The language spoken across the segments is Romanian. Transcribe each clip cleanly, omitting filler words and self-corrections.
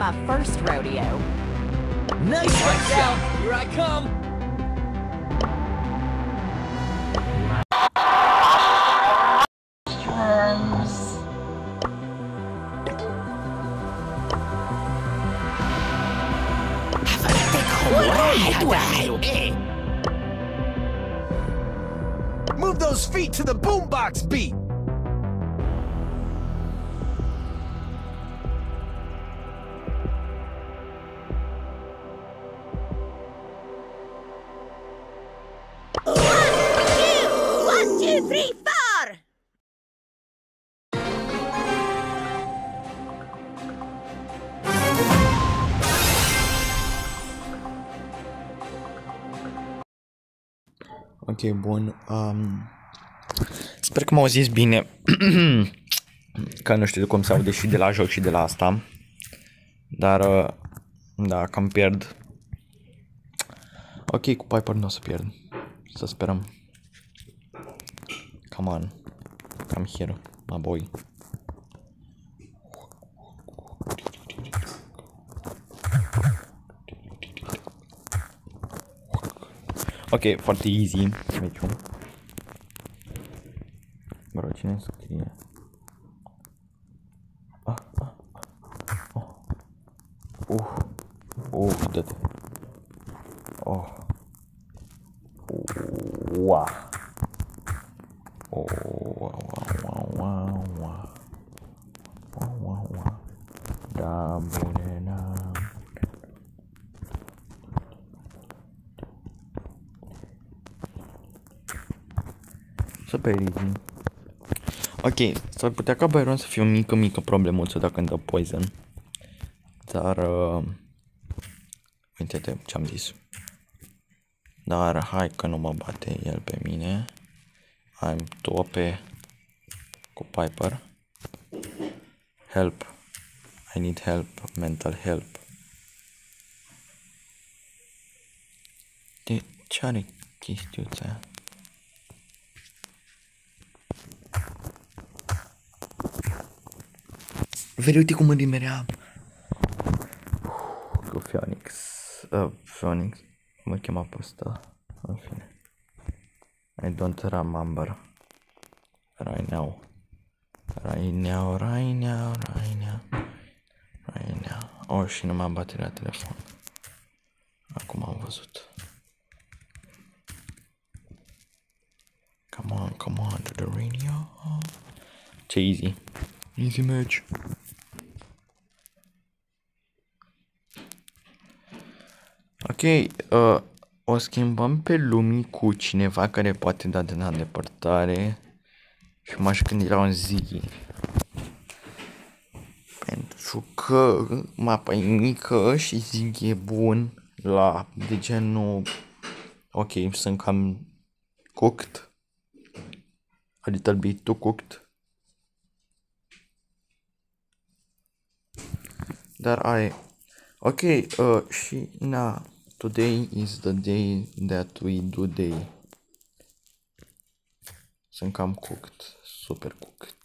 my first rodeo. Nice watch out! Here I come! Move those feet to the boombox beat! One, two, three, four! Ok, bun. Sper că m-au zis bine. Că nu știu cum se aude și de la joc și de la asta. Dar, da, cam pierd. Ok, cu Piper nu o să pierd. Să sperăm. Come on. Come here, my boy. Ok, foarte easy meciul. Bro, cine scrie? Dă-te. Wow. Da, bine, da. Super easy. Ok, s-ar putea ca Byron să fie o mică problemuță dacă îmi dă poison. Dar, uite-te ce-am zis. Dar hai că nu mă bate el pe mine. Am tope cu Piper. Help. I need help. Mental help. De ce are chestiuța aia? Vede, uite cum mă dimerea. Cu Phoenix. Phoenix. Cum îl chema pe ăsta? În fine. I don't remember. Right now. Oh, și nu m-am bateria telefon. Acum am văzut. Come on, to the radio. Ce easy. Easy match. Ok, o schimbăm pe Lumi cu cineva care poate da de la îndepărtare. Și m-aș gândi la un Ziggy. Pentru că mapa e mică și Ziggy e bun la de genul. Ok, sunt cam cooked. A little bit too cooked. Dar ai. Ok, și na, today is the day that we do day. Sunt cam cooked, super cooked.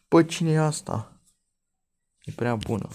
Bă, cine e asta? E prea bună.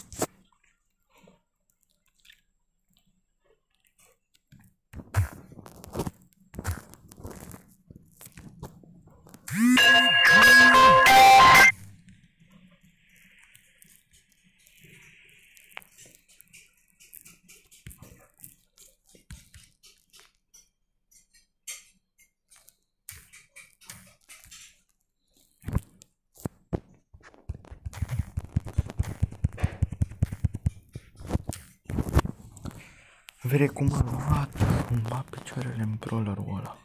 Vede cum a luat, îmi bat picioarele în brawlerul ăla.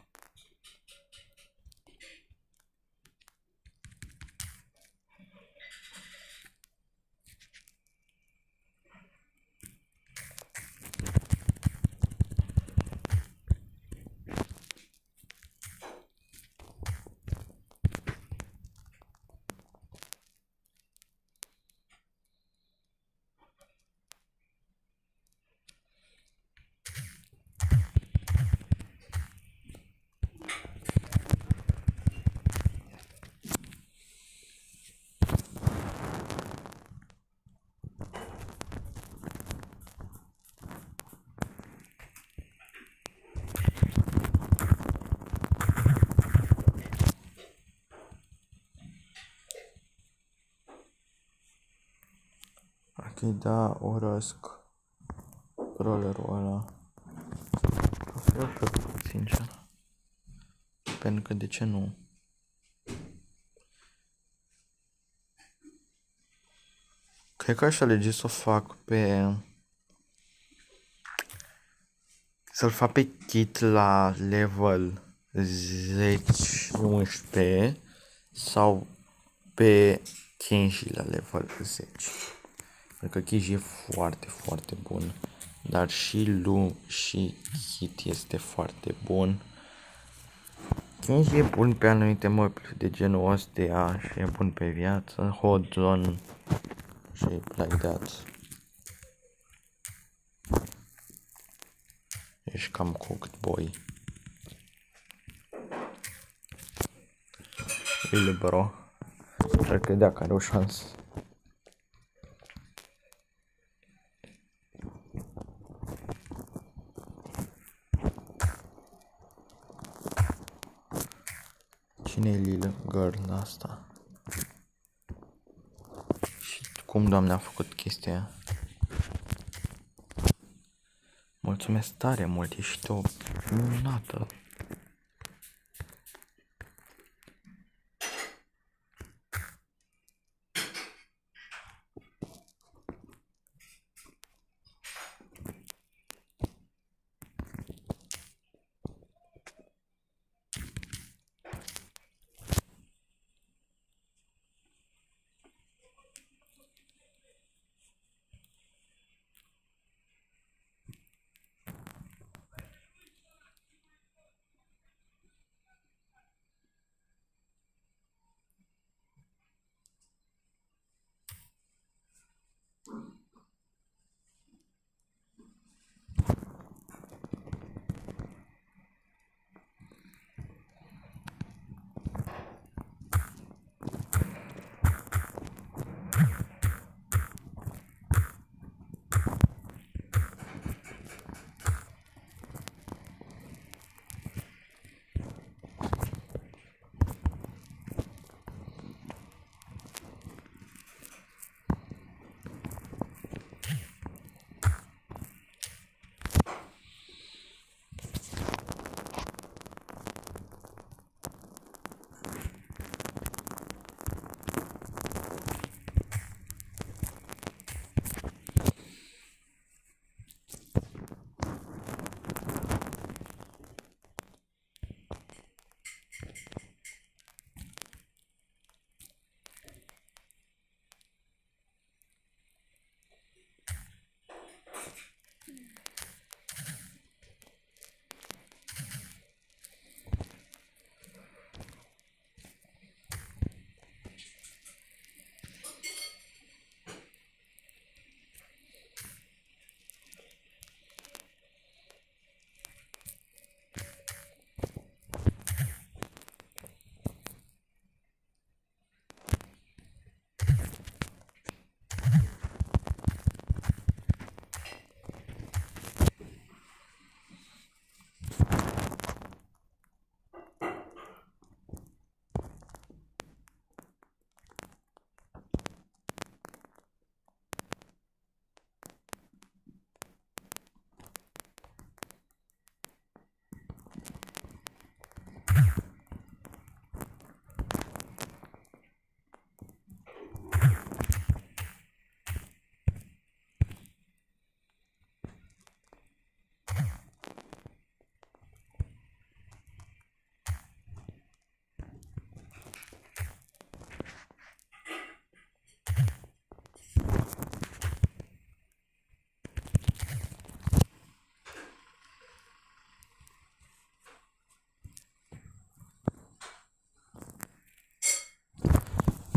Ok, da, urăsc rollerul ăla. O să iau pe sincer. Pentru că de ce nu? Cred că aș alege să o fac pe... Să-l fac pe Kit la level 10-11 sau pe Kenji la level 10. Pentru că Kenji e foarte, foarte bun. Dar și Lu și Kit este foarte bun. Kenji e bun pe anumite măpi de genul ăsta și e bun pe viață, hot zone și like that. Ești cam cooked, boy. Really, bro. Cred că dacă are o șansă. Cine e Lil Girl asta? Și cum doamne a făcut chestia aia? Mulțumesc tare mult, ești o minunată.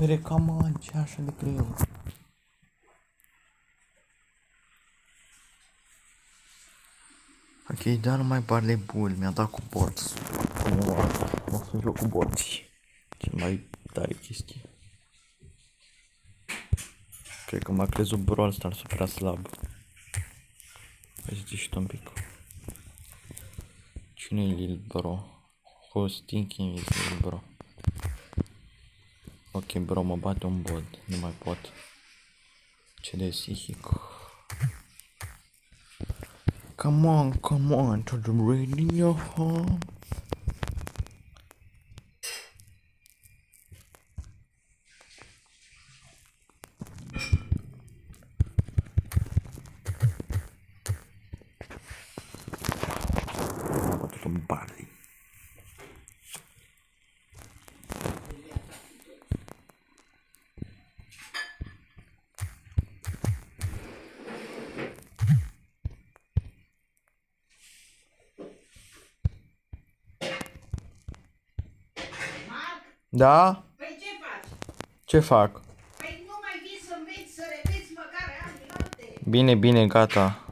Mere, cam ce așa de greu. Ok, dar nu mai Barley Bull, mi-a dat cu bots. O să joc cu boți. Ce mai tare chestie. Cred că m-a crezut Brawl Stars prea slab. Hai să zici un pic. Cine e Lil Bro? Who's thinking is Lil Bro? Ok, bro, mă bate un bot, nu mai pot. Ce de psihic. Come on to the radio. Am bătut un barley. Da? Păi ce faci? Ce fac? Păi nu mai vii să înveți să repeți măcar alte. Bine, bine, gata.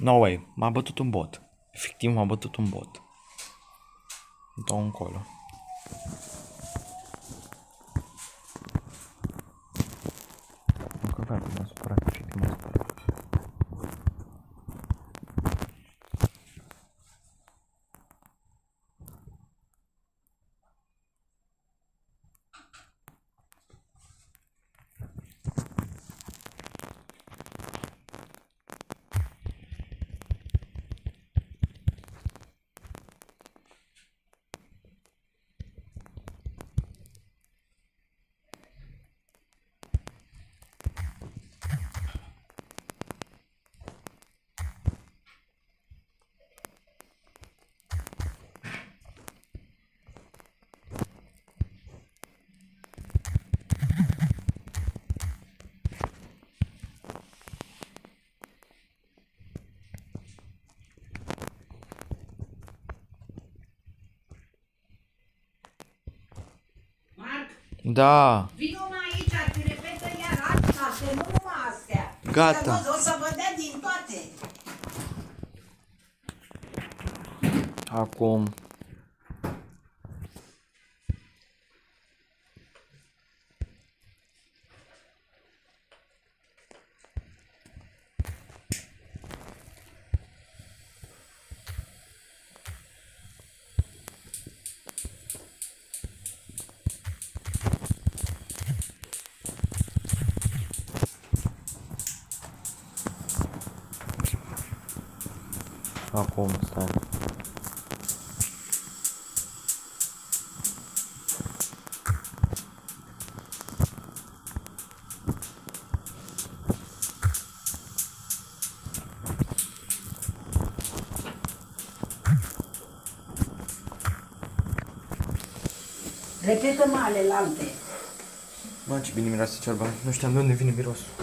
No way, m-a bătut un bot. Efectiv m-a bătut un bot. Dau încolo. Încă vreau că m-a supărat, efectiv m-a supărat. Marc, Da, vino mai aici, te repetă iar asta, nu numai astea. Gata. Că o să vă dea din toate. acum. Acum, stai. Repetă-mă alelalte. Mă, ce bine miroase ciorba. Nu știam de unde vine mirosul.